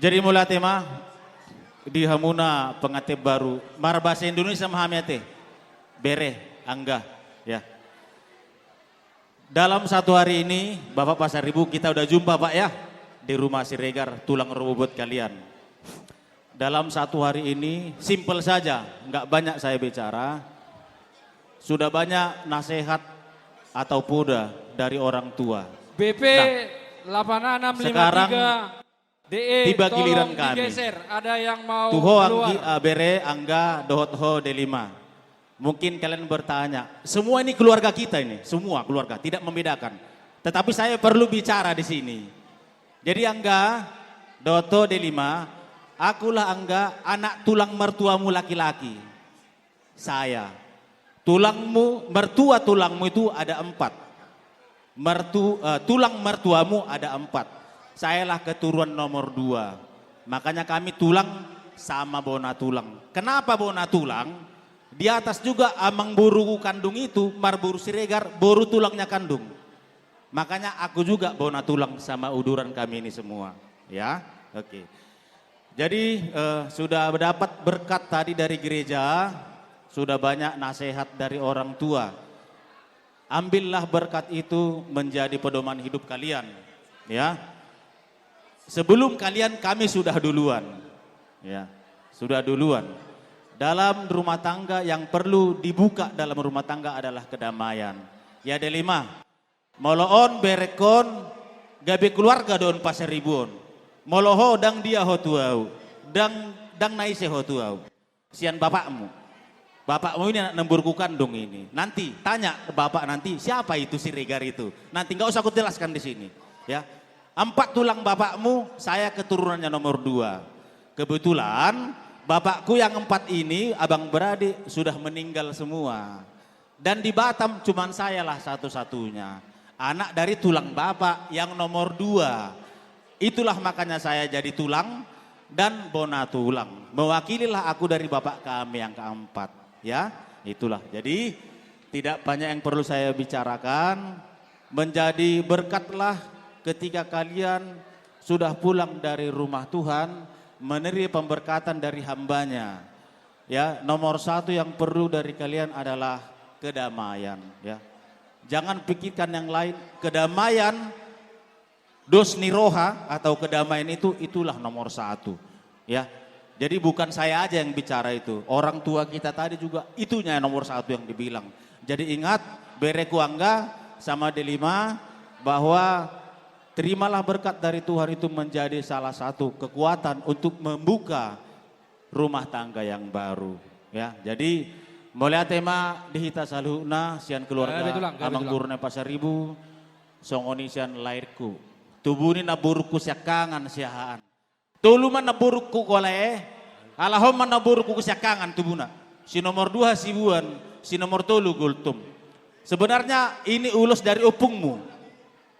Jadi mulai tema di Hamuna pengatip baru. Mar bahasa Indonesia mahamiate. Bere, angga, ya. Dalam satu hari ini, Bapak Pasar Ibu kita udah jumpa Pak ya. Di rumah Siregar, tulang rumput kalian. Dalam satu hari ini, simple saja, nggak banyak saya bicara. Sudah banyak nasihat atau poda dari orang tua. BP Nah, 8653 sekarang DE tiba giliran tolong kami. digeser. Ada yang mau Tuho keluar. anggi abere angga dohot ho delima. Mungkin kalian bertanya, semua ini keluarga kita ini, semua keluarga, tidak membedakan. Tetapi saya perlu bicara di sini. Jadi angga dohot ho delima, akulah angga anak tulang mertuamu laki-laki. Saya, mertua tulangmu itu ada 4. Tulang mertuamu ada 4. Sayalah keturunan nomor 2. Makanya kami tulang sama bona tulang. Kenapa bona tulang? Di atas juga amang buru kandung itu, marburu Siregar, boru tulangnya kandung. Makanya aku juga bona tulang sama uduran kami ini semua. Ya, oke. Jadi sudah mendapat berkat tadi dari gereja, sudah banyak nasihat dari orang tua. Ambillah berkat itu menjadi pedoman hidup kalian. Ya. Sebelum kalian kami sudah duluan. Ya, sudah duluan. Dalam rumah tangga yang perlu dibuka dalam rumah tangga adalah kedamaian. Ya delima. Moloon berekon gabe keluarga don pasar ribuan. Moloho dang dia hotuau. Dang naise hotuau. Sian bapakmu. Bapakmu ini anak nemburku kandung ini. Nanti tanya ke bapak nanti siapa itu Siregar itu. Nanti nggak usah aku jelaskan di sini. Ya. 4 tulang bapakmu, saya keturunannya nomor 2. Kebetulan bapakku yang 4 ini, abang beradik sudah meninggal semua. Dan di Batam cuman saya lah satu-satunya. Anak dari tulang bapak yang nomor 2. Itulah makanya saya jadi tulang dan bona tulang. Mewakililah aku dari bapak kami yang keempat. Ya, itulah. Jadi tidak banyak yang perlu saya bicarakan. Menjadi berkatlah ketika kalian sudah pulang dari rumah Tuhan, menerima pemberkatan dari hambanya. Ya, nomor 1 yang perlu dari kalian adalah kedamaian. Ya, jangan pikirkan yang lain. Kedamaian, dos niroha atau kedamaian itulah nomor 1. Ya, jadi bukan saya aja yang bicara itu. Orang tua kita tadi juga itunya nomor 1 yang dibilang. Jadi ingat, bereku angga sama delima bahwa terimalah berkat dari Tuhan itu menjadi salah satu kekuatan untuk membuka rumah tangga yang baru. Ya, jadi mulai tema dihita saluhna sian keluarga amang burune pasar ribu songoni sian lahirku. Tubuni naburku siakangan siahaan. Tuluman naburku kole, alahoman naburku siakangan tubuna. Si nomor 2 sibuan, si nomor 3 gultum. Sebenarnya ini ulus dari opungmu.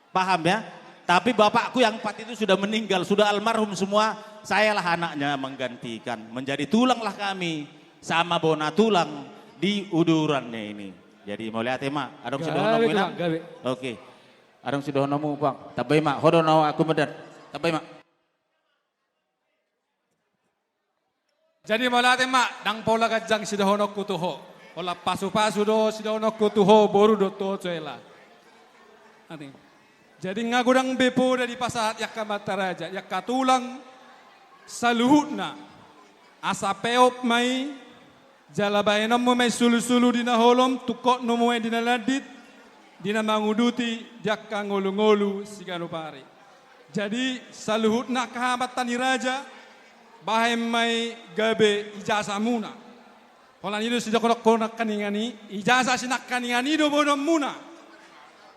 Paham ya? Tapi bapakku yang 4 itu sudah meninggal, sudah almarhum semua. Sayalah anaknya menggantikan. Menjadi tulanglah kami sama bona tulang di udurannya ini. Jadi mau lihat ya mak, adong sudah honomu ina? Oke. Adong sudah honomu bang. Tabay mak, hodono aku medar. Tabay mak. Jadi mau lihat mak, dang pola kajang sudah honok kutuho. Pola pasu-pasu do sudah honok kutuho, boru do to cuela. Nanti. Jadi ngagudang bepo dari pasat yak kamataraja, yak katulang saluhutna asa peop mai jalabaenom mo mai sulu-sulu dina holom tukok no mo dina ladit dina manguduti yak ngolu-ngolu sigano pare. Jadi saluhutna kahabat tani raja bahem mai gabe ijazah muna. Polan itu sudah konak kaningani ijazah sinak kaningani do bonom muna.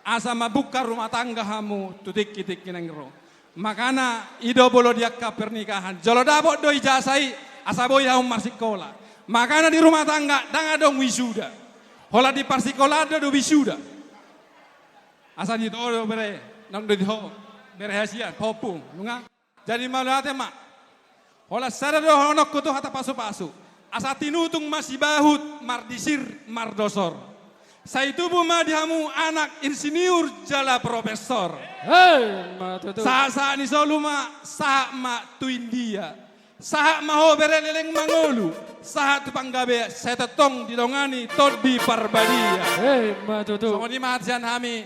Asa mabuka rumah tangga hamu tutik-kitik kinengro. Makana ido bolo diakka pernikahan. Jolo dabot do ijazai asa boy haum marsikola. Makana di rumah tangga dang adong wisuda. Hola di parsikola do wisuda. Asa di do bere nang do bere hasian popung nunga. Jadi malate mak. Hola sada do honok kutu hata pasu-pasu. Asa tinutung masih bahut mardisir mardosor. Saya tubuh ma dihamu anak insinyur jala profesor. Hei, ma tutu. Saha ni soluma saha ma tu India. Saha ma ho bereleleng mangolu. Saha tu panggabe saya tetong didongani tod di parbadia. Hei, ma tutu. Songo di mahatian hami